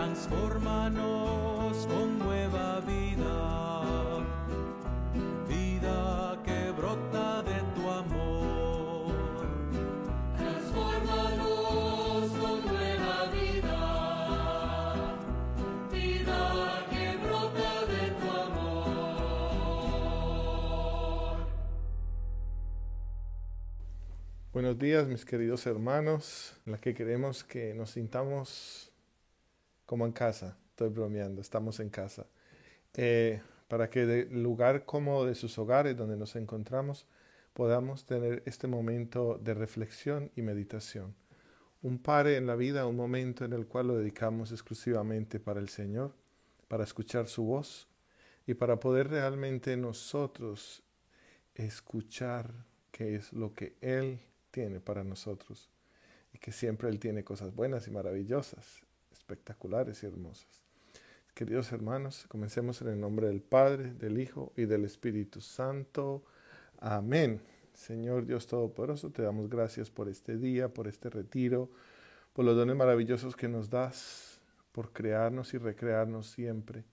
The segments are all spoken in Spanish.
Transfórmanos con nueva vida, vida que brota de tu amor. Transfórmanos con nueva vida, vida que brota de tu amor. Buenos días, mis queridos hermanos, en la que queremos que nos sintamos como en casa. Estoy bromeando, estamos en casa. Para que del lugar cómodo de sus hogares donde nos encontramos podamos tener este momento de reflexión y meditación. Un pare en la vida, un momento en el cual lo dedicamos exclusivamente para el Señor, para escuchar su voz y para poder realmente nosotros escuchar qué es lo que Él tiene para nosotros y que siempre Él tiene cosas buenas y maravillosas, espectaculares y hermosas. Queridos hermanos, comencemos en el nombre del Padre, del Hijo y del Espíritu Santo. Amén. Señor Dios Todopoderoso, te damos gracias por este día, por este retiro, por los dones maravillosos que nos das, por crearnos y recrearnos siempre.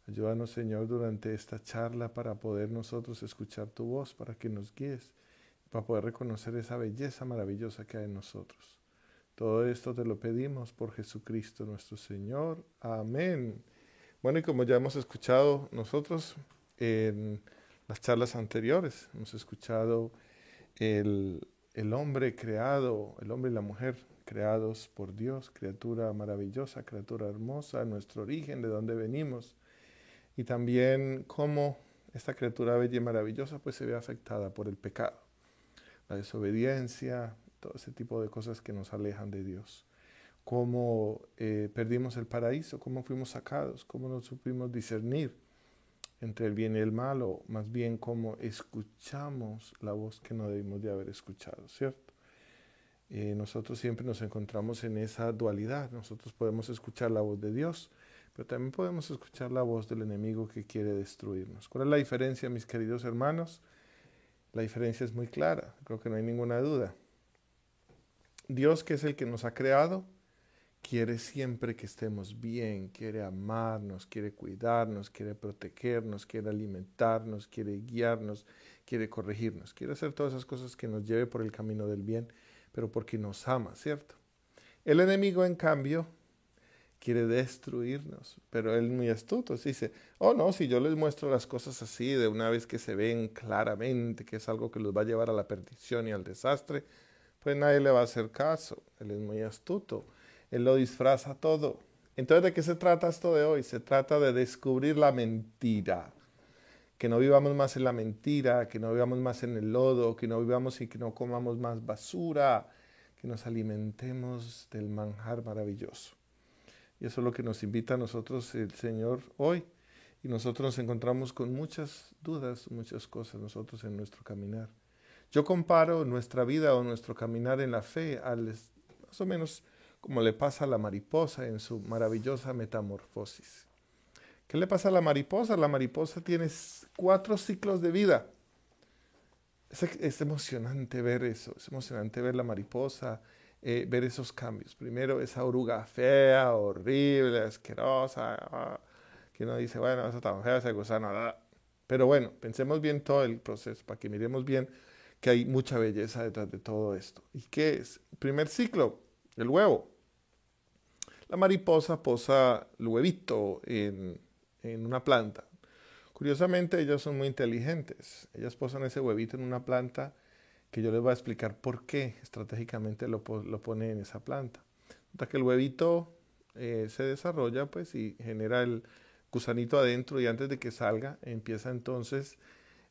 Ayúdanos, Señor, durante esta charla para poder nosotros escuchar tu voz, para que nos guíes, para poder reconocer esa belleza maravillosa que hay en nosotros. Todo esto te lo pedimos por Jesucristo nuestro Señor. Amén. Bueno, y como ya hemos escuchado nosotros en las charlas anteriores, hemos escuchado el hombre creado, el hombre y la mujer creados por Dios, criatura maravillosa, criatura hermosa, nuestro origen, de dónde venimos, y también cómo esta criatura bella y maravillosa pues se ve afectada por el pecado, la desobediencia, todo ese tipo de cosas que nos alejan de Dios. Cómo perdimos el paraíso, cómo fuimos sacados, cómo no supimos discernir entre el bien y el mal, o más bien cómo escuchamos la voz que no debimos de haber escuchado, ¿cierto? Nosotros siempre nos encontramos en esa dualidad. Nosotros podemos escuchar la voz de Dios, pero también podemos escuchar la voz del enemigo que quiere destruirnos. ¿Cuál es la diferencia, mis queridos hermanos? La diferencia es muy clara, creo que no hay ninguna duda. Dios, que es el que nos ha creado, quiere siempre que estemos bien, quiere amarnos, quiere cuidarnos, quiere protegernos, quiere alimentarnos, quiere guiarnos, quiere corregirnos, quiere hacer todas esas cosas que nos lleve por el camino del bien, pero porque nos ama, ¿cierto? El enemigo, en cambio, quiere destruirnos, pero él es muy astuto. Dice, oh no, si yo les muestro las cosas así de una vez que se ven claramente que es algo que los va a llevar a la perdición y al desastre, pues nadie le va a hacer caso. Él es muy astuto. Él lo disfraza todo. Entonces, ¿de qué se trata esto de hoy? Se trata de descubrir la mentira. Que no vivamos más en la mentira, que no vivamos más en el lodo, que no vivamos y que no comamos más basura, que nos alimentemos del manjar maravilloso. Y eso es lo que nos invita a nosotros el Señor hoy. Y nosotros nos encontramos con muchas dudas, muchas cosas nosotros en nuestro caminar. Yo comparo nuestra vida o nuestro caminar en la fe más o menos como le pasa a la mariposa en su maravillosa metamorfosis. ¿Qué le pasa a la mariposa? La mariposa tiene 4 ciclos de vida. Es emocionante ver eso, es emocionante ver la mariposa, ver esos cambios. Primero esa oruga fea, horrible, asquerosa, que uno dice, bueno, esa tan fea, ese gusano, pero bueno, pensemos bien todo el proceso para que miremos bien que hay mucha belleza detrás de todo esto. ¿Y qué es? Primer ciclo, el huevo. La mariposa posa el huevito en una planta. Curiosamente, ellas son muy inteligentes. Ellas posan ese huevito en una planta que yo les voy a explicar por qué estratégicamente lo pone en esa planta. Hasta que el huevito se desarrolla pues, y genera el gusanito adentro, y antes de que salga empieza entonces,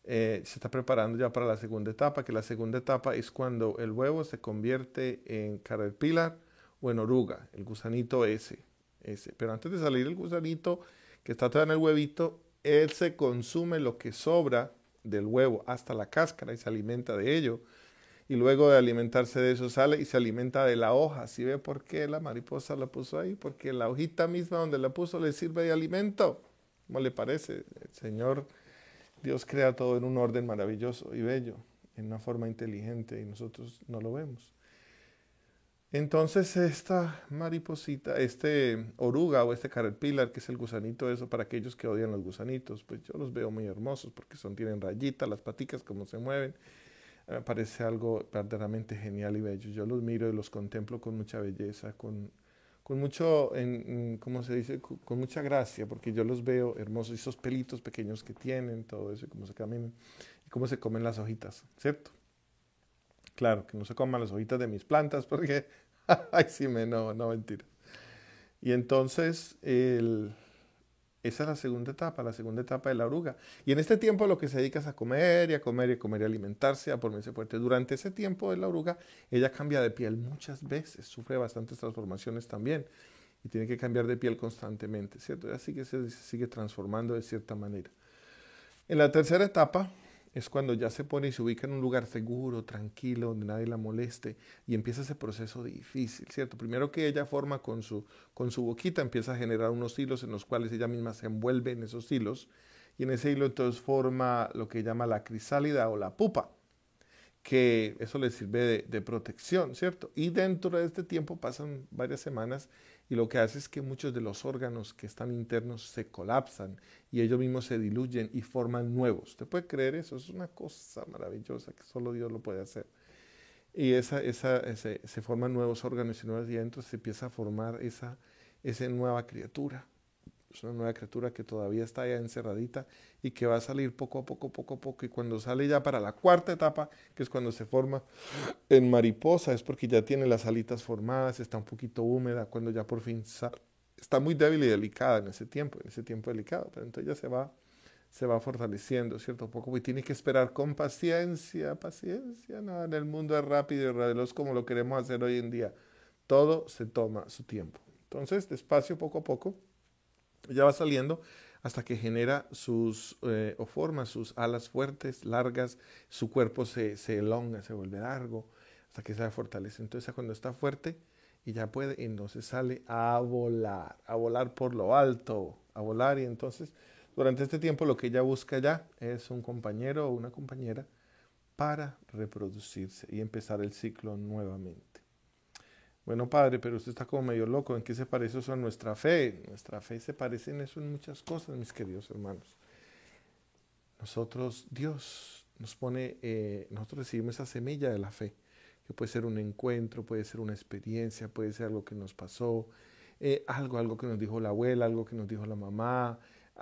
se está preparando ya para la segunda etapa, que la segunda etapa es cuando el huevo se convierte en caterpillar o en oruga, el gusanito ese. Pero antes de salir el gusanito que está todavía en el huevito, él se consume lo que sobra del huevo hasta la cáscara y se alimenta de ello. Y luego de alimentarse de eso sale y se alimenta de la hoja. ¿Sí ve por qué la mariposa la puso ahí? Porque la hojita misma donde la puso le sirve de alimento. ¿Cómo le parece? El Señor Dios crea todo en un orden maravilloso y bello, en una forma inteligente, y nosotros no lo vemos. Entonces esta mariposita, este oruga o este caterpillar, que es el gusanito, eso para aquellos que odian los gusanitos, pues yo los veo muy hermosos porque tienen rayitas, las paticas, cómo se mueven. Me parece algo verdaderamente genial y bello. Yo los miro y los contemplo con mucha belleza, con mucho, ¿cómo se dice? Con mucha gracia, porque yo los veo hermosos, y esos pelitos pequeños que tienen, todo eso, y cómo se caminan, y cómo se comen las hojitas, ¿cierto? Claro, que no se coman las hojitas de mis plantas, porque, ay, sí, no, mentira. Y entonces, esa es la segunda etapa de la oruga. Y en este tiempo lo que se dedica es a comer y a comer y a comer y a alimentarse, a ponerse fuerte. Durante ese tiempo de la oruga, ella cambia de piel muchas veces, sufre bastantes transformaciones también y tiene que cambiar de piel constantemente, ¿cierto? Así que se sigue transformando de cierta manera. En la tercera etapa es cuando ya se pone y se ubica en un lugar seguro, tranquilo, donde nadie la moleste y empieza ese proceso difícil, ¿cierto? Primero que ella forma con su boquita, empieza a generar unos hilos en los cuales ella misma se envuelve en esos hilos y en ese hilo entonces forma lo que llama la crisálida o la pupa, que eso le sirve de protección, ¿cierto? Y dentro de este tiempo pasan varias semanas y lo que hace es que muchos de los órganos que están internos se colapsan y ellos mismos se diluyen y forman nuevos. ¿Usted puede creer eso? Es una cosa maravillosa que solo Dios lo puede hacer. Y se forman nuevos órganos y nuevos dientes, se empieza a formar esa nueva criatura. Es una nueva criatura que todavía está allá encerradita y que va a salir poco a poco, poco a poco. Y cuando sale ya para la cuarta etapa, que es cuando se forma en mariposa, es porque ya tiene las alitas formadas, está un poquito húmeda, cuando ya por fin sale. Está muy débil y delicada en ese tiempo delicado, pero entonces ya se va fortaleciendo, ¿cierto? Poco y tiene que esperar con paciencia, nada en el mundo es rápido y veloz como lo queremos hacer hoy en día. Todo se toma su tiempo. Entonces, despacio, poco a poco, ella va saliendo hasta que genera o forma sus alas fuertes, largas, su cuerpo se elonga, se vuelve largo, hasta que se fortalece. Entonces cuando está fuerte y ya puede, entonces sale a volar por lo alto, a volar. Y entonces durante este tiempo lo que ella busca ya es un compañero o una compañera para reproducirse y empezar el ciclo nuevamente. Bueno, padre, pero usted está como medio loco. ¿En qué se parece eso a nuestra fe? Nuestra fe se parece en eso en muchas cosas, mis queridos hermanos. Dios nos pone, nosotros recibimos esa semilla de la fe, que puede ser un encuentro, puede ser una experiencia, puede ser algo que nos pasó, algo que nos dijo la abuela, algo que nos dijo la mamá,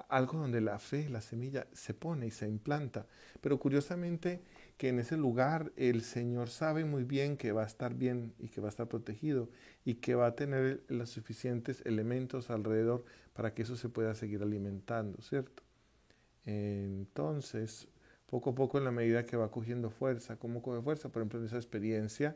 algo donde la fe, la semilla, se pone y se implanta. Pero curiosamente, que en ese lugar el Señor sabe muy bien que va a estar bien y que va a estar protegido y que va a tener los suficientes elementos alrededor para que eso se pueda seguir alimentando, ¿cierto? Entonces, poco a poco en la medida que va cogiendo fuerza, ¿cómo coge fuerza? Por ejemplo, en esa experiencia,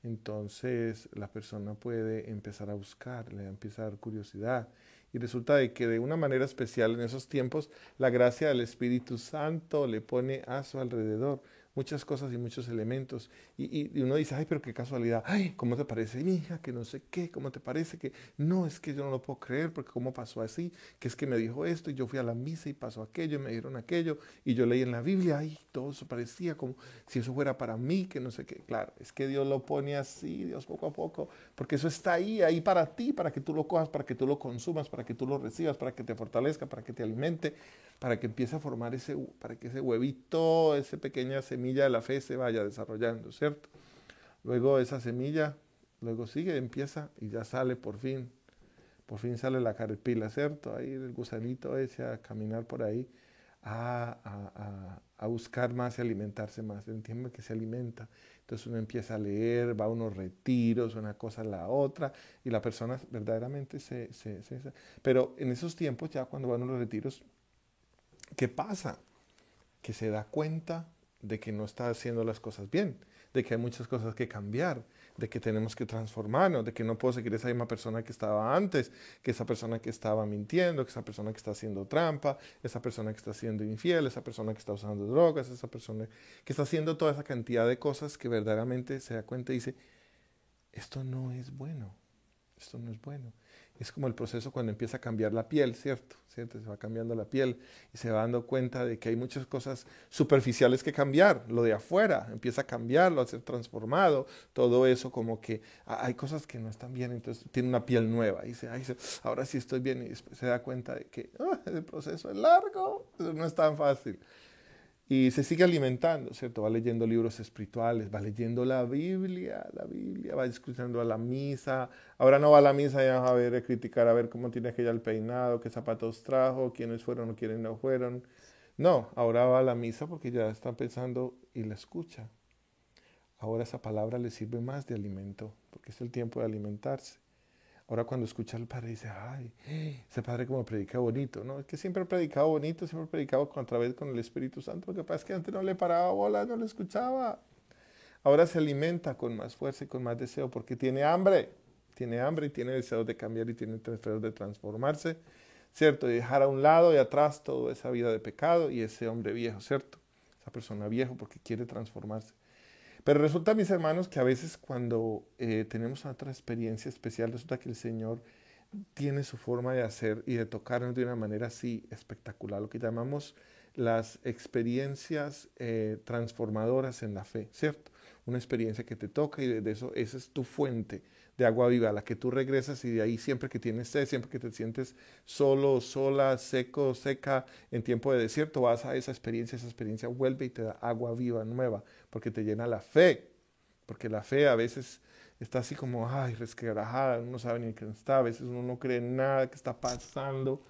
entonces la persona puede empezar a buscar, le empieza a dar curiosidad y resulta de que de una manera especial en esos tiempos la gracia del Espíritu Santo le pone a su alrededor muchas cosas y muchos elementos y uno dice, ay, pero qué casualidad, ay, ¿cómo te parece mi hija? Que no sé qué, ¿cómo te parece que? No, es que yo no lo puedo creer porque cómo pasó así, que es que me dijo esto y yo fui a la misa y pasó aquello y me dijeron aquello y yo leí en la Biblia, ay, todo eso parecía como si eso fuera para mí, que no sé qué. Claro, es que Dios lo pone así, Dios poco a poco, porque eso está ahí para ti, para que tú lo cojas, para que tú lo consumas, para que tú lo recibas, para que te fortalezca, para que te alimente, para que empiece a formar para que ese huevito, esa pequeña semilla de la fe se vaya desarrollando, ¿cierto? Luego esa semilla, luego sigue, empieza y ya sale por fin sale la caterpillar, ¿cierto? Ahí el gusanito ese a caminar por ahí, a buscar más y alimentarse más. En el tiempo que se alimenta, entonces uno empieza a leer, va a unos retiros, una cosa a la otra, y la persona verdaderamente Pero en esos tiempos, ya cuando van a los retiros, ¿qué pasa? Que se da cuenta de que no está haciendo las cosas bien, de que hay muchas cosas que cambiar, de que tenemos que transformarnos, de que no puedo seguir esa misma persona que estaba antes, que esa persona que estaba mintiendo, que esa persona que está haciendo trampa, esa persona que está siendo infiel, esa persona que está usando drogas, esa persona que está haciendo toda esa cantidad de cosas que verdaderamente se da cuenta y dice, esto no es bueno, esto no es bueno. Es como el proceso cuando empieza a cambiar la piel, ¿cierto? ¿Cierto? Se va cambiando la piel y se va dando cuenta de que hay muchas cosas superficiales que cambiar. Lo de afuera empieza a cambiarlo, a ser transformado. Todo eso como que hay cosas que no están bien, entonces tiene una piel nueva. Y dice, ay, ahora sí estoy bien. Y después se da cuenta de que el proceso es largo, eso no es tan fácil. Y se sigue alimentando, ¿cierto? Va leyendo libros espirituales, va leyendo la Biblia, va escuchando a la misa. Ahora no va a la misa ya a ver, a criticar, a ver cómo tiene aquella el peinado, qué zapatos trajo, quiénes fueron o quiénes no fueron. No, ahora va a la misa porque ya está pensando y la escucha. Ahora esa palabra le sirve más de alimento, porque es el tiempo de alimentarse. Ahora cuando escucha al padre dice, ay, ese padre como predica bonito, ¿no? Es que siempre ha predicado bonito, siempre ha predicado a través con el Espíritu Santo. Lo que pasa es que antes no le paraba bola, no le escuchaba. Ahora se alimenta con más fuerza y con más deseo porque tiene hambre y tiene deseo de cambiar y tiene deseo de transformarse, ¿cierto? Y dejar a un lado y atrás toda esa vida de pecado y ese hombre viejo, ¿cierto? Esa persona viejo porque quiere transformarse. Pero resulta, mis hermanos, que a veces cuando tenemos otra experiencia especial, resulta que el Señor tiene su forma de hacer y de tocarnos de una manera así espectacular, lo que llamamos las experiencias transformadoras en la fe, ¿cierto? Una experiencia que te toca y de eso, esa es tu fuente de agua viva, a la que tú regresas y de ahí siempre que tienes sed, siempre que te sientes solo, sola, seco, seca, en tiempo de desierto, vas a esa experiencia vuelve y te da agua viva nueva, porque te llena la fe, porque la fe a veces está así como, ay, resquebrajada, uno no sabe ni qué está, a veces uno no cree en nada que está pasando,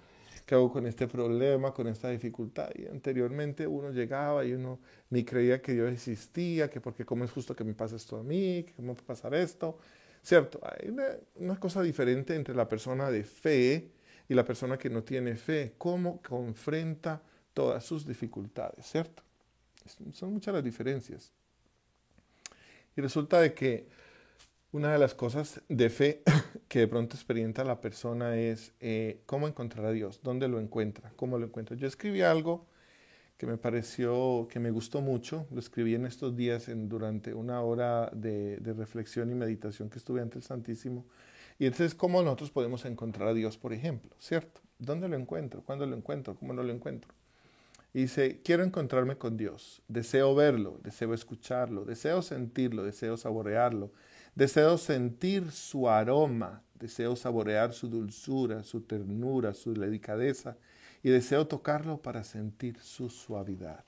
qué hago con este problema, con esta dificultad. Y anteriormente uno llegaba y uno ni creía que Dios existía, que porque cómo es justo que me pase esto a mí, que cómo puede pasar esto, ¿cierto? Hay una cosa diferente entre la persona de fe y la persona que no tiene fe, cómo confronta todas sus dificultades, ¿cierto? Son muchas las diferencias. Y resulta de que una de las cosas de fe que de pronto experimenta la persona es cómo encontrar a Dios, dónde lo encuentra, cómo lo encuentra. Yo escribí algo que me pareció, que me gustó mucho, lo escribí en estos días durante una hora de reflexión y meditación que estuve ante el Santísimo. Y entonces, ¿cómo nosotros podemos encontrar a Dios, por ejemplo? ¿Cierto? ¿Dónde lo encuentro? ¿Cuándo lo encuentro? ¿Cómo no lo encuentro? Y dice, quiero encontrarme con Dios, deseo verlo, deseo escucharlo, deseo sentirlo, deseo saborearlo, deseo sentir su aroma, deseo saborear su dulzura, su ternura, su delicadeza y deseo tocarlo para sentir su suavidad.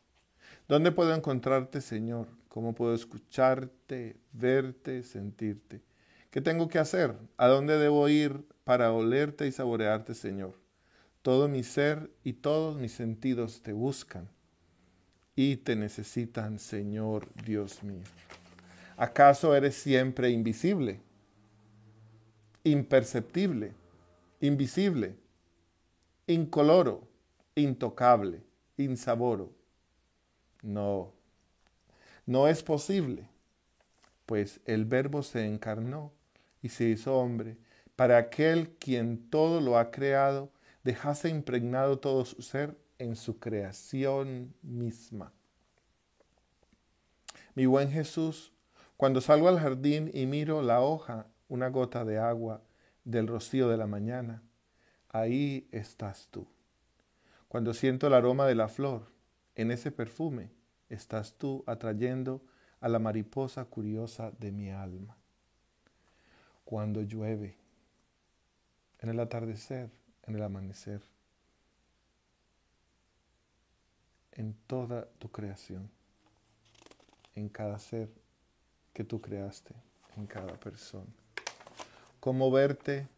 ¿Dónde puedo encontrarte, Señor? ¿Cómo puedo escucharte, verte, sentirte? ¿Qué tengo que hacer? ¿A dónde debo ir para olerte y saborearte, Señor? Todo mi ser y todos mis sentidos te buscan y te necesitan, Señor Dios mío. ¿Acaso eres siempre invisible, imperceptible, invisible, incoloro, intocable, insaboro? No, no es posible, pues el Verbo se encarnó y se hizo hombre, para aquel quien todo lo ha creado, dejase impregnado todo su ser en su creación misma. Mi buen Jesús, cuando salgo al jardín y miro la hoja, una gota de agua del rocío de la mañana, ahí estás tú. Cuando siento el aroma de la flor, en ese perfume estás tú atrayendo a la mariposa curiosa de mi alma. Cuando llueve, en el atardecer, en el amanecer, en toda tu creación, en cada ser que tú creaste, en cada persona. ¿Cómo verte?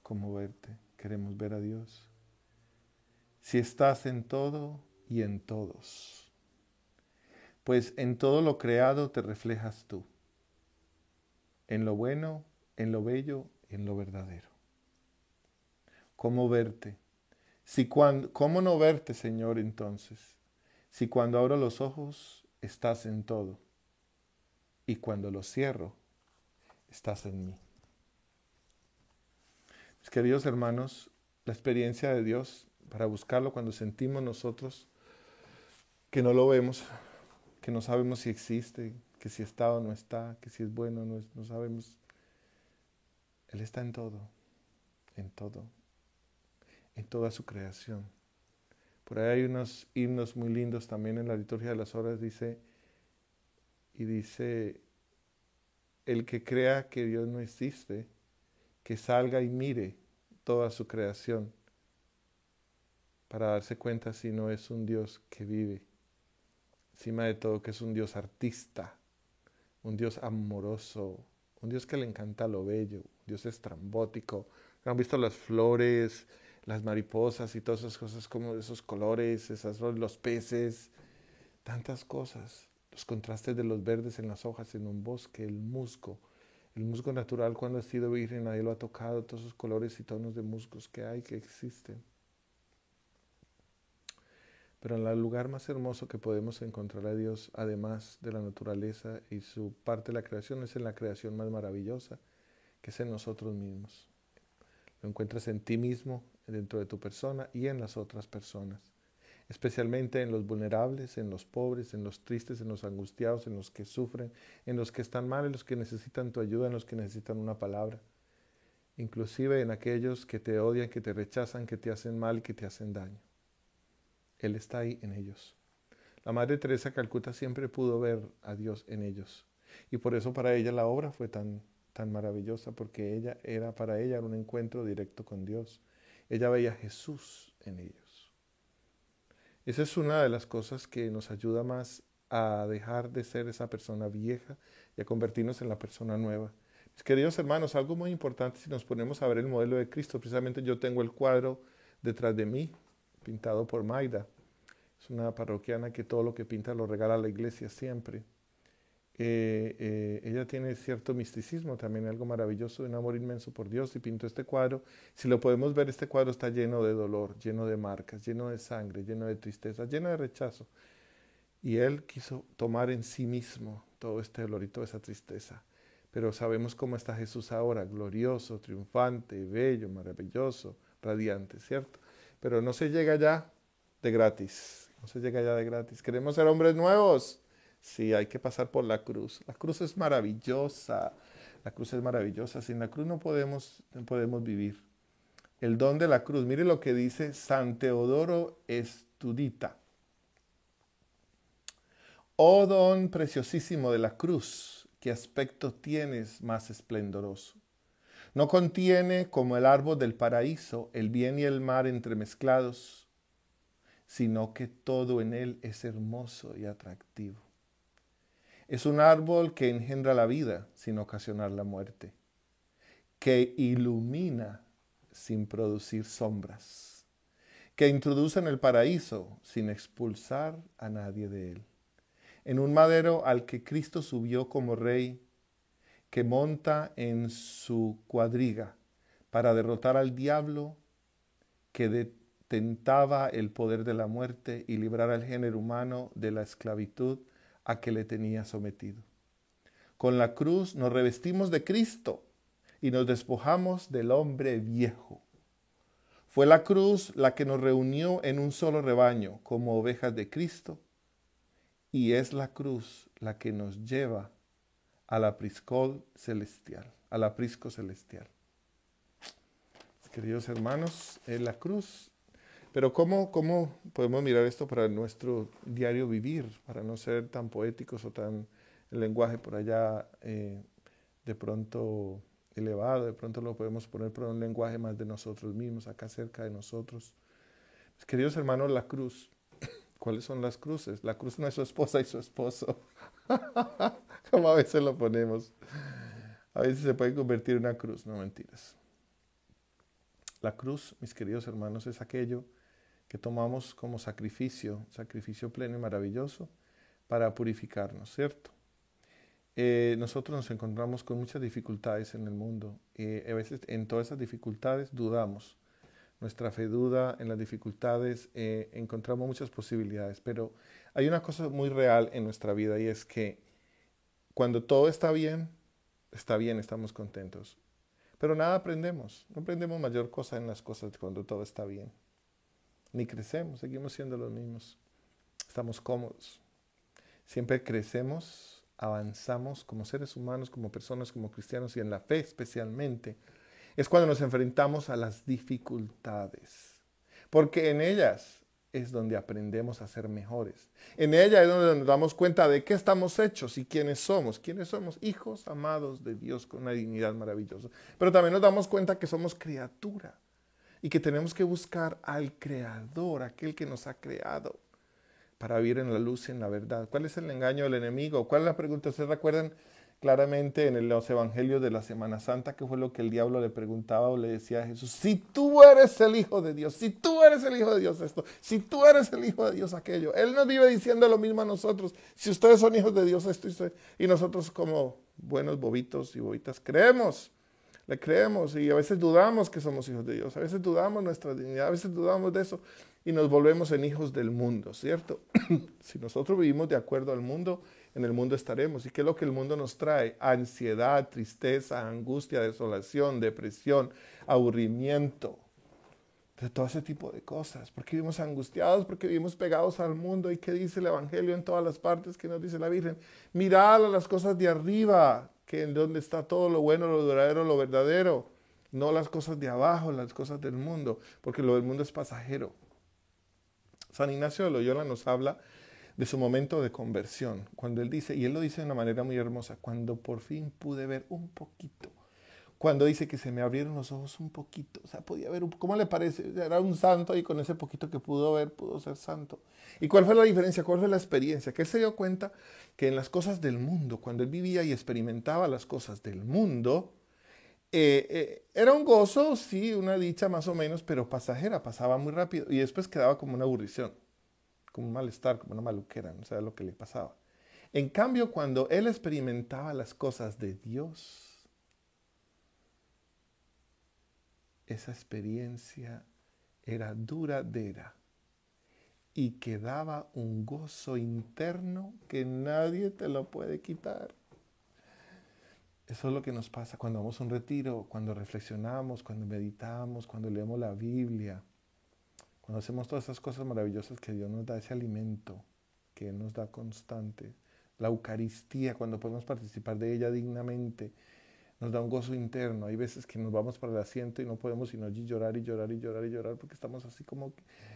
¿Cómo verte? Queremos ver a Dios. Si estás en todo y en todos, pues en todo lo creado te reflejas tú, en lo bueno, en lo bello, en lo verdadero. ¿Cómo verte? ¿Cómo no verte, Señor, entonces? Si cuando abro los ojos estás en todo y cuando los cierro estás en mí. Mis queridos hermanos, la experiencia de Dios para buscarlo cuando sentimos nosotros que no lo vemos, que no sabemos si existe, que si está o no está, que si es bueno o no sabemos. Él está en todo, en todo, en toda su creación. Por ahí hay unos himnos muy lindos también en la liturgia de las horas, dice, el que crea que Dios no existe, que salga y mire toda su creación para darse cuenta si no es un Dios que vive, encima de todo que es un Dios artista, un Dios amoroso, un Dios que le encanta lo bello, un Dios estrambótico. ¿Han visto las flores, las mariposas y todas esas cosas como esos colores, los peces, tantas cosas? Los contrastes de los verdes en las hojas en un bosque, el musgo natural cuando ha sido virgen, nadie lo ha tocado, todos esos colores y tonos de musgos que hay, que existen. Pero en el lugar más hermoso que podemos encontrar a Dios, además de la naturaleza y su parte de la creación, es en la creación más maravillosa, que es en nosotros mismos. Lo encuentras en ti mismo, dentro de tu persona y en las otras personas. Especialmente en los vulnerables, en los pobres, en los tristes, en los angustiados, en los que sufren, en los que están mal, en los que necesitan tu ayuda, en los que necesitan una palabra. Inclusive en aquellos que te odian, que te rechazan, que te hacen mal y que te hacen daño. Él está ahí en ellos. La Madre Teresa de Calcuta siempre pudo ver a Dios en ellos. Y por eso para ella la obra fue tan maravillosa, porque para ella era un encuentro directo con Dios. Ella veía a Jesús en ellos. Esa es una de las cosas que nos ayuda más a dejar de ser esa persona vieja y a convertirnos en la persona nueva. Mis queridos hermanos, algo muy importante si nos ponemos a ver el modelo de Cristo. Precisamente yo tengo el cuadro detrás de mí, pintado por Maida. Es una parroquiana que todo lo que pinta lo regala a la iglesia siempre. Ella tiene cierto misticismo, también algo maravilloso, un amor inmenso por Dios, y pintó este cuadro. Si lo podemos ver, este cuadro está lleno de dolor, lleno de marcas, lleno de sangre, lleno de tristeza, lleno de rechazo. Y él quiso tomar en sí mismo todo este dolor y toda esa tristeza. Pero sabemos cómo está Jesús ahora, glorioso, triunfante, bello, maravilloso, radiante, ¿cierto? Pero no se llega ya de gratis, no se llega ya de gratis. ¿Queremos ser hombres nuevos? Sí, hay que pasar por la cruz. La cruz es maravillosa, la cruz es maravillosa. Sin la cruz no podemos vivir. El don de la cruz, mire lo que dice San Teodoro Estudita. Oh don preciosísimo de la cruz, qué aspecto tienes más esplendoroso. No contiene, como el árbol del paraíso, el bien y el mal entremezclados, sino que todo en él es hermoso y atractivo. Es un árbol que engendra la vida sin ocasionar la muerte, que ilumina sin producir sombras, que introduce en el paraíso sin expulsar a nadie de él. En un madero al que Cristo subió como rey, que monta en su cuadriga para derrotar al diablo que detentaba el poder de la muerte y librar al género humano de la esclavitud a que le tenía sometido. Con la cruz nos revestimos de Cristo y nos despojamos del hombre viejo. Fue la cruz la que nos reunió en un solo rebaño como ovejas de Cristo, y es la cruz la que nos lleva a la aprisco celestial, Queridos hermanos, la cruz. Pero ¿cómo podemos mirar esto para nuestro diario vivir? Para no ser tan poéticos o tan el lenguaje por allá de pronto elevado, de pronto lo podemos poner por un lenguaje más de nosotros mismos, acá cerca de nosotros. Mis queridos hermanos, la cruz. ¿Cuáles son las cruces? La cruz no es su esposa y su esposo. Como a veces lo ponemos. A veces se puede convertir en una cruz, no mentiras. La cruz, mis queridos hermanos, es aquello que tomamos como sacrificio pleno y maravilloso para purificarnos, ¿cierto? Nosotros nos encontramos con muchas dificultades en el mundo y a veces en todas esas dificultades dudamos. Nuestra fe duda, en las dificultades encontramos muchas posibilidades, pero hay una cosa muy real en nuestra vida y es que cuando todo está bien, estamos contentos. Pero nada aprendemos, no aprendemos mayor cosa en las cosas cuando todo está bien. Ni crecemos, seguimos siendo los mismos. Estamos cómodos. Siempre crecemos, avanzamos como seres humanos, como personas, como cristianos y en la fe especialmente, es cuando nos enfrentamos a las dificultades, porque en ellas es donde aprendemos a ser mejores. En ella es donde nos damos cuenta de qué estamos hechos y quiénes somos. Quiénes somos hijos amados de Dios con una dignidad maravillosa. Pero también nos damos cuenta que somos criatura y que tenemos que buscar al Creador, aquel que nos ha creado, para vivir en la luz y en la verdad. ¿Cuál es el engaño del enemigo? ¿Cuál es la pregunta? ¿Ustedes recuerdan claramente en los evangelios de la Semana Santa qué fue lo que el diablo le preguntaba o le decía a Jesús? Si tú eres el Hijo de Dios, si tú eres el Hijo de Dios esto, si tú eres el Hijo de Dios aquello. Él nos vive diciendo lo mismo a nosotros. Si ustedes son hijos de Dios esto y nosotros como buenos bobitos y bobitas creemos. Le creemos y a veces dudamos que somos hijos de Dios, a veces dudamos nuestra dignidad, a veces dudamos de eso y nos volvemos en hijos del mundo, ¿cierto? Si nosotros vivimos de acuerdo al mundo, en el mundo estaremos. ¿Y qué es lo que el mundo nos trae? Ansiedad, tristeza, angustia, desolación, depresión, aburrimiento, de todo ese tipo de cosas. Porque vivimos angustiados, porque vivimos pegados al mundo. ¿Y qué dice el Evangelio en todas las partes? ¿Qué nos dice la Virgen? Mirad a las cosas de arriba, que en donde está todo lo bueno, lo duradero, lo verdadero. No las cosas de abajo, las cosas del mundo, porque lo del mundo es pasajero. San Ignacio de Loyola nos habla de su momento de conversión, cuando él dice, y él lo dice de una manera muy hermosa, cuando por fin pude ver un poquito, cuando dice que se me abrieron los ojos un poquito, o sea, podía ver, ¿cómo le parece? Era un santo y con ese poquito que pudo ver, pudo ser santo. ¿Y cuál fue la diferencia? ¿Cuál fue la experiencia? Que él se dio cuenta que en las cosas del mundo, cuando él vivía y experimentaba las cosas del mundo, era un gozo, sí, una dicha más o menos, pero pasajera, pasaba muy rápido y después quedaba como una aburrición, como un malestar, como una maluquera, no sabía lo que le pasaba. En cambio, cuando él experimentaba las cosas de Dios, esa experiencia era duradera y quedaba un gozo interno que nadie te lo puede quitar. Eso es lo que nos pasa cuando vamos a un retiro, cuando reflexionamos, cuando meditamos, cuando leemos la Biblia, cuando hacemos todas esas cosas maravillosas que Dios nos da, ese alimento que Él nos da constante. La Eucaristía, cuando podemos participar de ella dignamente, nos da un gozo interno. Hay veces que nos vamos para el asiento y no podemos sino allí llorar y llorar y llorar y llorar porque estamos así como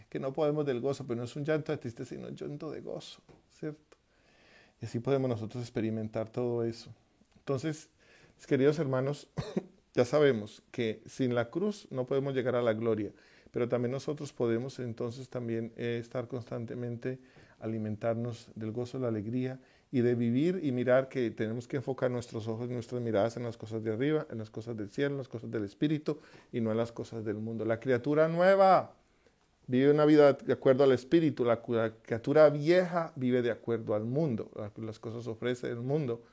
que no podemos del gozo, pero no es un llanto de tristeza, sino un llanto de gozo, ¿cierto? Y así podemos nosotros experimentar todo eso. Entonces, mis queridos hermanos, ya sabemos que sin la cruz no podemos llegar a la gloria, pero también nosotros podemos entonces también estar constantemente, alimentarnos del gozo, la alegría y de vivir y mirar que tenemos que enfocar nuestros ojos y nuestras miradas en las cosas de arriba, en las cosas del cielo, en las cosas del Espíritu y no en las cosas del mundo. La criatura nueva vive una vida de acuerdo al Espíritu, la criatura vieja vive de acuerdo al mundo, las cosas ofrece el mundo.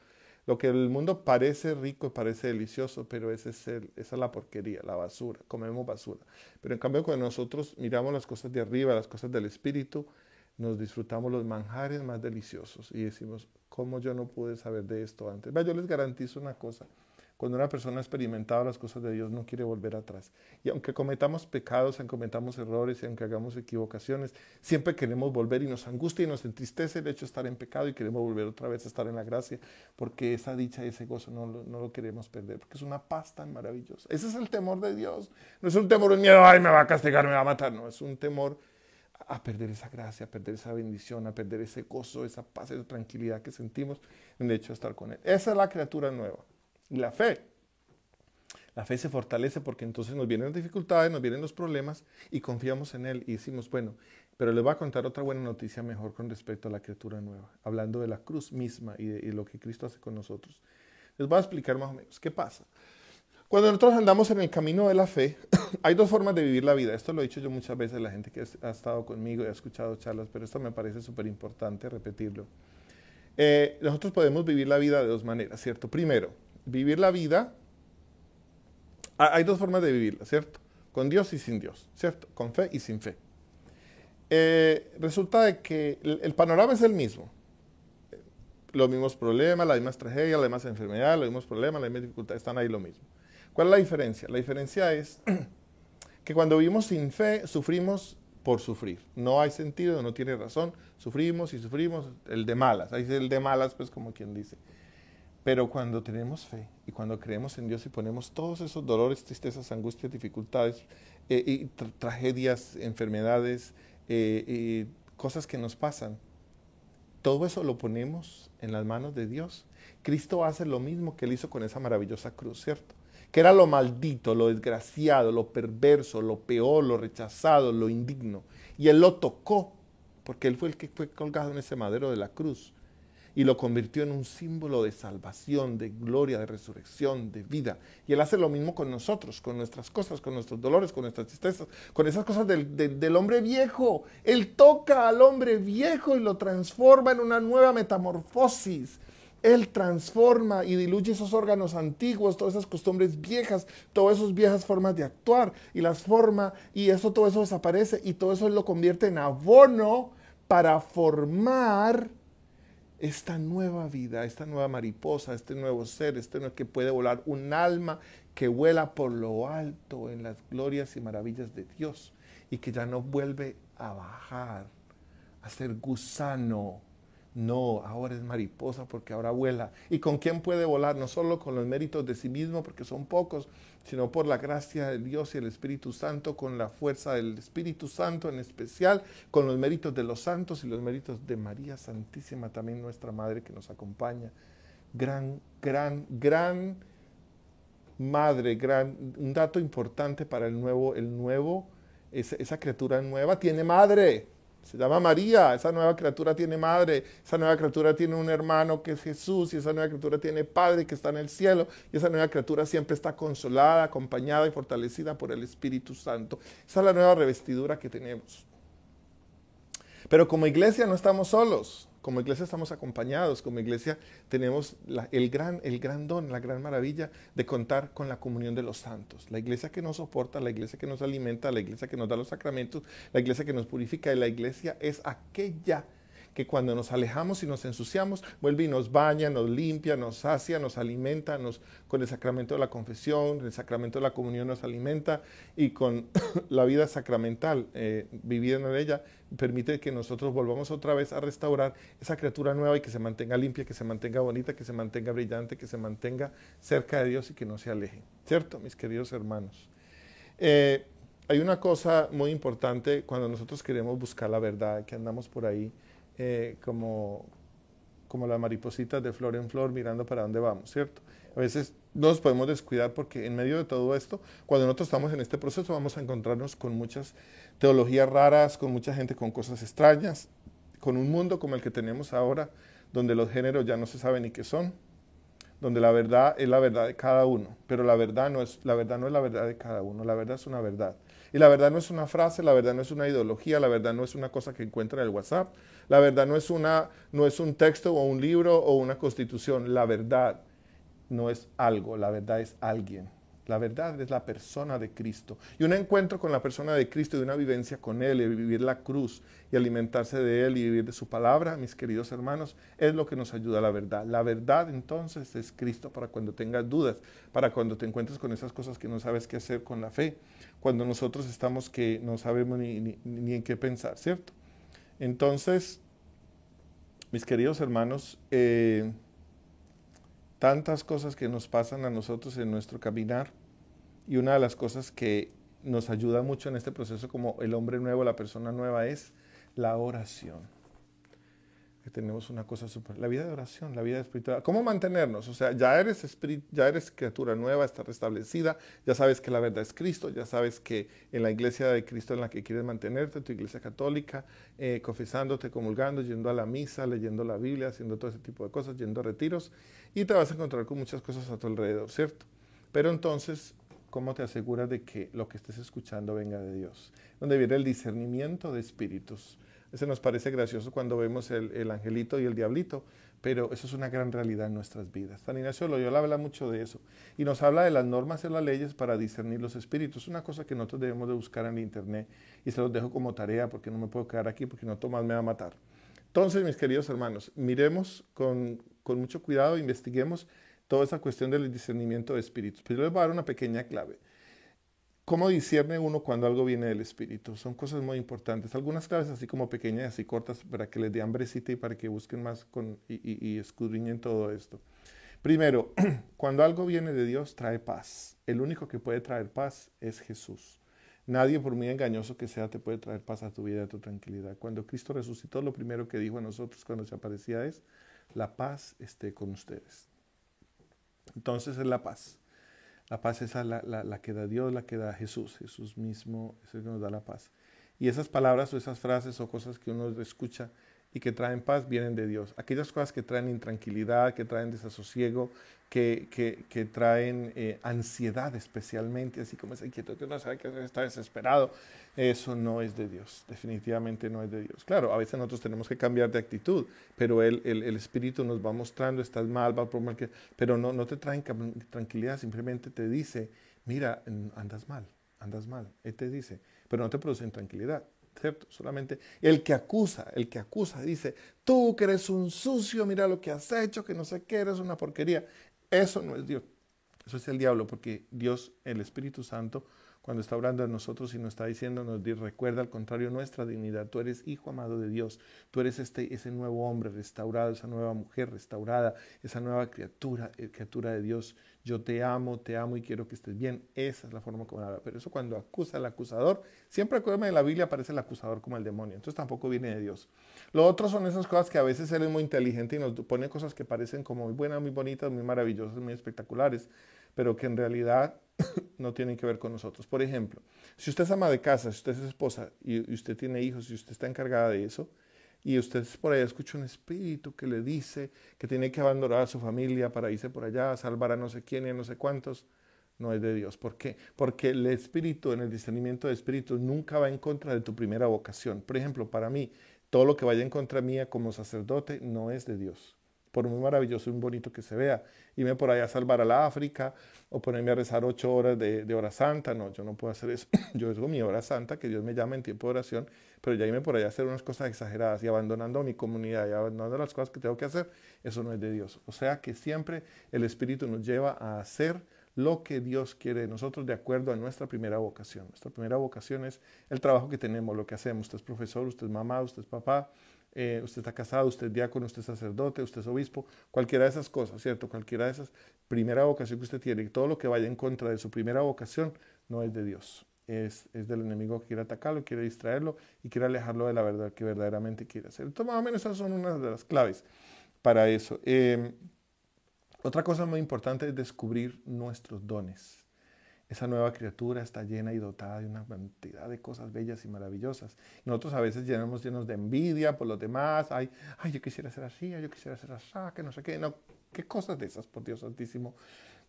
Lo que el mundo parece rico, parece delicioso, pero esa es la porquería, la basura, comemos basura. Pero en cambio cuando nosotros miramos las cosas de arriba, las cosas del Espíritu, nos disfrutamos los manjares más deliciosos y decimos, ¿cómo yo no pude saber de esto antes? Yo les garantizo una cosa, cuando una persona ha experimentado las cosas de Dios no quiere volver atrás. Y aunque cometamos pecados, aunque cometamos errores y aunque hagamos equivocaciones, siempre queremos volver y nos angustia y nos entristece el hecho de estar en pecado y queremos volver otra vez a estar en la gracia, porque esa dicha y ese gozo no lo queremos perder, porque es una paz tan maravillosa. Ese es el temor de Dios. No es un temor, un miedo, ay, me va a castigar, me va a matar. No, es un temor a perder esa gracia, a perder esa bendición, a perder ese gozo, esa paz, esa tranquilidad que sentimos en el hecho de estar con Él. Esa es la criatura nueva. Y la fe se fortalece porque entonces nos vienen las dificultades, nos vienen los problemas y confiamos en Él y decimos, bueno, pero les voy a contar otra buena noticia mejor con respecto a la criatura nueva, hablando de la cruz misma y lo que Cristo hace con nosotros. Les voy a explicar más o menos qué pasa. Cuando nosotros andamos en el camino de la fe, hay dos formas de vivir la vida. Esto lo he dicho yo muchas veces a la gente que ha estado conmigo y ha escuchado charlas, pero esto me parece súper importante repetirlo. Nosotros podemos vivir la vida de dos maneras, ¿cierto? Primero, vivir la vida, hay dos formas de vivirla, ¿cierto? Con Dios y sin Dios, ¿cierto? Con fe y sin fe. Resulta de que el panorama es el mismo. Los mismos problemas, las mismas tragedias, las mismas enfermedades, los mismos problemas, las mismas dificultades, están ahí lo mismo. ¿Cuál es la diferencia? La diferencia es que cuando vivimos sin fe, sufrimos por sufrir. No hay sentido, no tiene razón. Sufrimos y sufrimos, el de malas. Ahí es el de malas, pues como quien dice. Pero cuando tenemos fe y cuando creemos en Dios y ponemos todos esos dolores, tristezas, angustias, dificultades, tragedias, enfermedades, cosas que nos pasan, todo eso lo ponemos en las manos de Dios. Cristo hace lo mismo que Él hizo con esa maravillosa cruz, ¿cierto? Que era lo maldito, lo desgraciado, lo perverso, lo peor, lo rechazado, lo indigno. Y Él lo tocó, porque Él fue el que fue colgado en ese madero de la cruz. Y lo convirtió en un símbolo de salvación, de gloria, de resurrección, de vida. Y Él hace lo mismo con nosotros, con nuestras cosas, con nuestros dolores, con nuestras tristezas, con esas cosas del hombre viejo. Él toca al hombre viejo y lo transforma en una nueva metamorfosis. Él transforma y diluye esos órganos antiguos, todas esas costumbres viejas, todas esas viejas formas de actuar, y las forma, y todo eso desaparece, y todo eso Él lo convierte en abono para formar esta nueva vida, esta nueva mariposa, este nuevo ser, que puede volar, un alma que vuela por lo alto en las glorias y maravillas de Dios y que ya no vuelve a bajar, a ser gusano. No, ahora es mariposa porque ahora vuela. ¿Y con quién puede volar? No solo con los méritos de sí mismo, porque son pocos, sino por la gracia de Dios y el Espíritu Santo, con la fuerza del Espíritu Santo en especial, con los méritos de los santos y los méritos de María Santísima, también nuestra Madre que nos acompaña. Gran Madre, un dato importante para el nuevo, esa criatura nueva tiene madre. Se llama María, esa nueva criatura tiene madre, esa nueva criatura tiene un hermano que es Jesús, y esa nueva criatura tiene padre que está en el cielo, y esa nueva criatura siempre está consolada, acompañada y fortalecida por el Espíritu Santo. Esa es la nueva revestidura que tenemos. Pero como iglesia no estamos solos, como iglesia estamos acompañados, como iglesia tenemos el gran don, la gran maravilla de contar con la comunión de los santos. La iglesia que nos soporta, la iglesia que nos alimenta, la iglesia que nos da los sacramentos, la iglesia que nos purifica, y la iglesia es aquella que cuando nos alejamos y nos ensuciamos, vuelve y nos baña, nos limpia, nos sacia, nos alimenta, con el sacramento de la confesión, el sacramento de la comunión nos alimenta, y con la vida sacramental vivida en ella, permite que nosotros volvamos otra vez a restaurar esa criatura nueva y que se mantenga limpia, que se mantenga bonita, que se mantenga brillante, que se mantenga cerca de Dios y que no se aleje. ¿Cierto, mis queridos hermanos? Hay una cosa muy importante cuando nosotros queremos buscar la verdad, que andamos por ahí como las maripositas de flor en flor mirando para dónde vamos, ¿cierto? A veces no nos podemos descuidar porque en medio de todo esto, cuando nosotros estamos en este proceso, vamos a encontrarnos con muchas teologías raras, con mucha gente con cosas extrañas, con un mundo como el que tenemos ahora, donde los géneros ya no se sabe ni qué son, donde la verdad es la verdad de cada uno, pero la verdad no es la verdad de cada uno, la verdad es una verdad. Y la verdad no es una frase, la verdad no es una ideología, la verdad no es una cosa que encuentra en el WhatsApp, la verdad no es un texto o un libro o una constitución, la verdad no es algo, la verdad es alguien. La verdad es la persona de Cristo. Y un encuentro con la persona de Cristo y una vivencia con Él y vivir la cruz y alimentarse de Él y vivir de su palabra, mis queridos hermanos, es lo que nos ayuda a la verdad. La verdad entonces es Cristo para cuando tengas dudas, para cuando te encuentres con esas cosas que no sabes qué hacer con la fe, cuando nosotros estamos que no sabemos ni en qué pensar, ¿cierto? Entonces, mis queridos hermanos, tantas cosas que nos pasan a nosotros en nuestro caminar, y una de las cosas que nos ayuda mucho en este proceso como el hombre nuevo, la persona nueva, es la oración. Que tenemos una cosa súper, la vida de oración, la vida espiritual. ¿Cómo mantenernos? O sea, ya eres criatura nueva, está restablecida, ya sabes que la verdad es Cristo, ya sabes que en la iglesia de Cristo en la que quieres mantenerte, tu iglesia católica, confesándote, comulgando, yendo a la misa, leyendo la Biblia, haciendo todo ese tipo de cosas, yendo a retiros, y te vas a encontrar con muchas cosas a tu alrededor, ¿cierto? Pero entonces, ¿cómo te aseguras de que lo que estés escuchando venga de Dios? Donde viene el discernimiento de espíritus. Ese nos parece gracioso cuando vemos el angelito y el diablito, pero eso es una gran realidad en nuestras vidas. San Ignacio de Loyola habla mucho de eso y nos habla de las normas y las leyes para discernir los espíritus. Una cosa que nosotros debemos de buscar en internet, y se los dejo como tarea porque no me puedo quedar aquí porque no Tomás me va a matar. Entonces, mis queridos hermanos, miremos con mucho cuidado, investiguemos toda esa cuestión del discernimiento de espíritus. Pero yo les voy a dar una pequeña clave. ¿Cómo discierne uno cuando algo viene del Espíritu? Son cosas muy importantes. Algunas claves así como pequeñas, así cortas, para que les dé hambrecita y para que busquen más y escudriñen todo esto. Primero, cuando algo viene de Dios, trae paz. El único que puede traer paz es Jesús. Nadie, por muy engañoso que sea, te puede traer paz a tu vida y a tu tranquilidad. Cuando Cristo resucitó, lo primero que dijo a nosotros cuando se aparecía es, la paz esté con ustedes. Entonces es la paz. La paz es la que da Dios, la que da Jesús. Jesús mismo es el que nos da la paz. Y esas palabras o esas frases o cosas que uno escucha y que traen paz vienen de Dios. Aquellas cosas que traen intranquilidad, que traen desasosiego, que traen ansiedad especialmente, así como esa inquietud que uno sabe que está desesperado, eso no es de Dios, definitivamente no es de Dios. Claro, a veces nosotros tenemos que cambiar de actitud, pero el Espíritu nos va mostrando, estás mal, va por mal, pero no te traen tranquilidad, simplemente te dice, mira, andas mal, Él te dice, pero no te producen tranquilidad. ¿Cierto? Solamente el que acusa dice, tú que eres un sucio, mira lo que has hecho, que no sé qué, eres una porquería. Eso no es Dios, eso es el diablo, porque Dios, el Espíritu Santo, cuando está hablando de nosotros y nos está diciendo, nos recuerda al contrario nuestra dignidad. Tú eres hijo amado de Dios, tú eres ese nuevo hombre restaurado, esa nueva mujer restaurada, esa nueva criatura de Dios. Yo te amo y quiero que estés bien. Esa es la forma como habla. Pero eso cuando acusa al acusador, siempre acuérdame en la Biblia aparece el acusador como el demonio. Entonces tampoco viene de Dios. Lo otro son esas cosas que a veces Él es muy inteligente y nos pone cosas que parecen como muy buenas, muy bonitas, muy maravillosas, muy espectaculares, pero que en realidad no tienen que ver con nosotros. Por ejemplo, si usted es ama de casa, si usted es esposa y usted tiene hijos y usted está encargada de eso, y usted por ahí escucha un espíritu que le dice que tiene que abandonar a su familia para irse por allá a salvar a no sé quién y a no sé cuántos, no es de Dios. ¿Por qué? Porque el espíritu, en el discernimiento de espíritus, nunca va en contra de tu primera vocación. Por ejemplo, para mí, todo lo que vaya en contra mía como sacerdote no es de Dios. Por muy maravilloso y muy bonito que se vea, irme por allá a salvar a la África o ponerme a rezar 8 horas de hora santa, no, yo no puedo hacer eso. Yo hago mi hora santa, que Dios me llama en tiempo de oración, pero ya irme por allá a hacer unas cosas exageradas y abandonando a mi comunidad y abandonando las cosas que tengo que hacer, eso no es de Dios. O sea que siempre el Espíritu nos lleva a hacer lo que Dios quiere de nosotros de acuerdo a nuestra primera vocación. Nuestra primera vocación es el trabajo que tenemos, lo que hacemos. Usted es profesor, usted es mamá, usted es papá, usted está casado, usted es diácono, usted es sacerdote, usted es obispo, cualquiera de esas cosas, ¿cierto? Cualquiera de esas primera vocación que usted tiene, y todo lo que vaya en contra de su primera vocación no es de Dios. Es del enemigo que quiere atacarlo, quiere distraerlo y quiere alejarlo de la verdad que verdaderamente quiere hacer. Entonces, más o menos esas son unas de las claves para eso. Otra cosa muy importante es descubrir nuestros dones. Esa nueva criatura está llena y dotada de una cantidad de cosas bellas y maravillosas. Y nosotros a veces llenamos llenos de envidia por los demás. Ay, yo quisiera ser así, yo quisiera ser así, que no sé qué. No, qué cosas de esas, por Dios santísimo.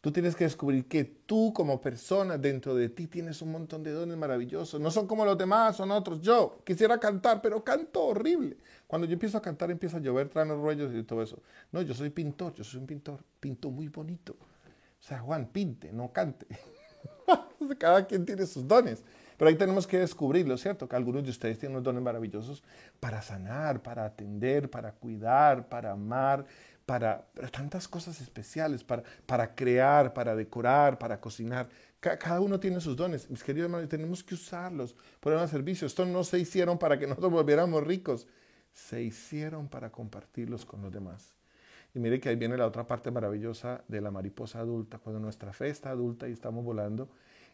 Tú tienes que descubrir que tú como persona dentro de ti tienes un montón de dones maravillosos. No son como los demás, son otros. Yo quisiera cantar, pero canto horrible. Cuando yo empiezo a cantar empieza a llover, traen los rollos y todo eso. No, yo soy pintor, yo soy un pintor. Pinto muy bonito. O sea, Juan, pinte, no cante. Cada quien tiene sus dones. Pero ahí tenemos que descubrirlo, ¿cierto? Que algunos de ustedes tienen unos dones maravillosos para sanar, para atender, para cuidar, para amar, para tantas cosas especiales, para crear, para decorar, para cocinar. Cada uno tiene sus dones. Mis queridos hermanos, tenemos que usarlos, ponerlos al servicio. Estos no se hicieron para que nosotros volviéramos ricos. Se hicieron para compartirlos con los demás. Y mire que ahí viene la otra parte maravillosa de la mariposa adulta. Cuando nuestra fe está adulta y estamos volando,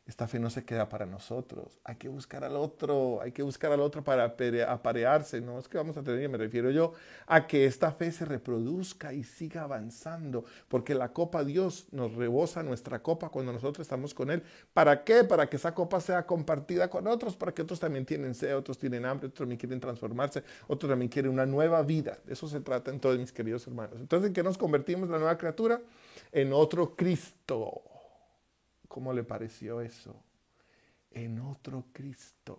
esta fe no se queda para nosotros. Hay que buscar al otro para aparearse. No es que vamos a tener, me refiero yo a que esta fe se reproduzca y siga avanzando. Porque la copa, Dios nos rebosa nuestra copa cuando nosotros estamos con Él. ¿Para qué? Para que esa copa sea compartida con otros, para que otros también tienen sed, otros tienen hambre, otros también quieren transformarse, otros también quieren una nueva vida. De eso se trata entonces, mis queridos hermanos. Entonces, ¿en qué nos convertimos la nueva criatura? En otro Cristo. ¿Cómo le pareció eso? En otro Cristo.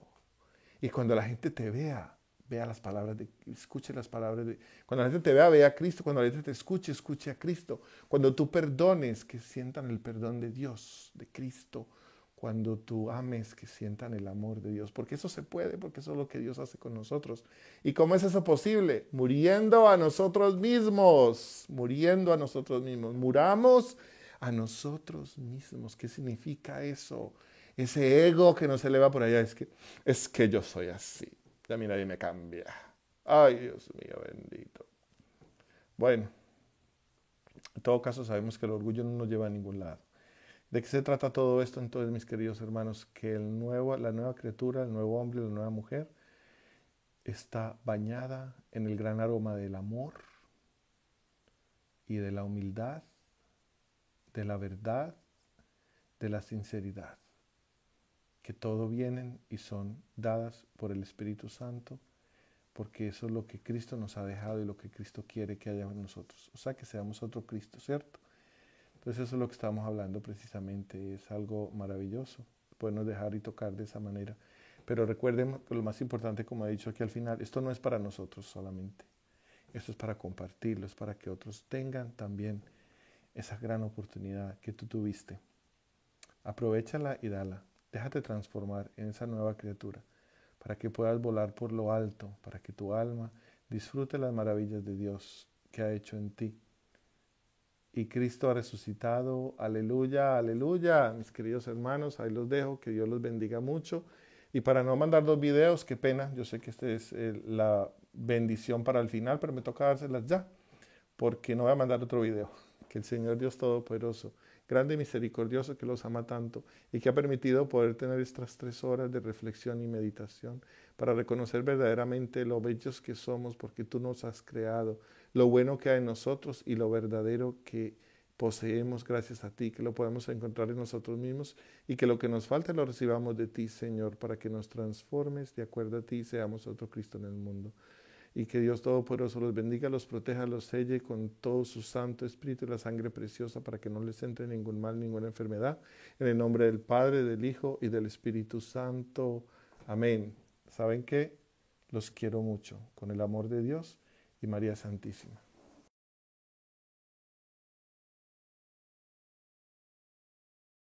Y cuando la gente te vea las palabras escuche las palabras cuando la gente te vea a Cristo. Cuando la gente te escuche a Cristo. Cuando tú perdones, que sientan el perdón de Dios, de Cristo. Cuando tú ames, que sientan el amor de Dios. Porque eso se puede, porque eso es lo que Dios hace con nosotros. ¿Y cómo es eso posible? Muriendo a nosotros mismos. Muriendo a nosotros mismos. Muramos a nosotros mismos. ¿Qué significa eso? Ese ego que nos eleva por allá. Es que yo soy así. Ya mira, nadie me cambia. Ay, Dios mío, bendito. Bueno, En todo caso, sabemos que el orgullo no nos lleva a ningún lado. ¿De qué se trata todo esto entonces, mis queridos hermanos? Que la nueva criatura, el nuevo hombre, la nueva mujer, está bañada en el gran aroma del amor y de la humildad, de la verdad, de la sinceridad, que todo vienen y son dadas por el Espíritu Santo, porque eso es lo que Cristo nos ha dejado y lo que Cristo quiere que haya en nosotros. O sea, que seamos otro Cristo, ¿cierto? Entonces eso es lo que estamos hablando precisamente, es algo maravilloso, podernos dejar y tocar de esa manera. Pero recuerden que lo más importante, como he dicho aquí al final, esto no es para nosotros solamente, esto es para compartirlo, es para que otros tengan también esa gran oportunidad que tú tuviste. Aprovéchala y dala, déjate transformar en esa nueva criatura, para que puedas volar por lo alto, para que tu alma disfrute las maravillas de Dios que ha hecho en ti. Y Cristo ha resucitado, aleluya, aleluya, mis queridos hermanos, ahí los dejo, que Dios los bendiga mucho. Y para no mandar 2 videos, qué pena, yo sé que esta es la bendición para el final, pero me toca dárselas ya, porque no voy a mandar otro video. Que el Señor Dios Todopoderoso, grande y misericordioso, que los ama tanto y que ha permitido poder tener estas 3 horas de reflexión y meditación para reconocer verdaderamente lo bellos que somos porque tú nos has creado, lo bueno que hay en nosotros y lo verdadero que poseemos gracias a ti, que lo podemos encontrar en nosotros mismos y que lo que nos falta lo recibamos de ti, Señor, para que nos transformes de acuerdo a ti y seamos otro Cristo en el mundo. Y que Dios Todopoderoso los bendiga, los proteja, los selle con todo su Santo Espíritu y la sangre preciosa para que no les entre ningún mal, ninguna enfermedad. En el nombre del Padre, del Hijo y del Espíritu Santo. Amén. ¿Saben qué? Los quiero mucho, con el amor de Dios y María Santísima.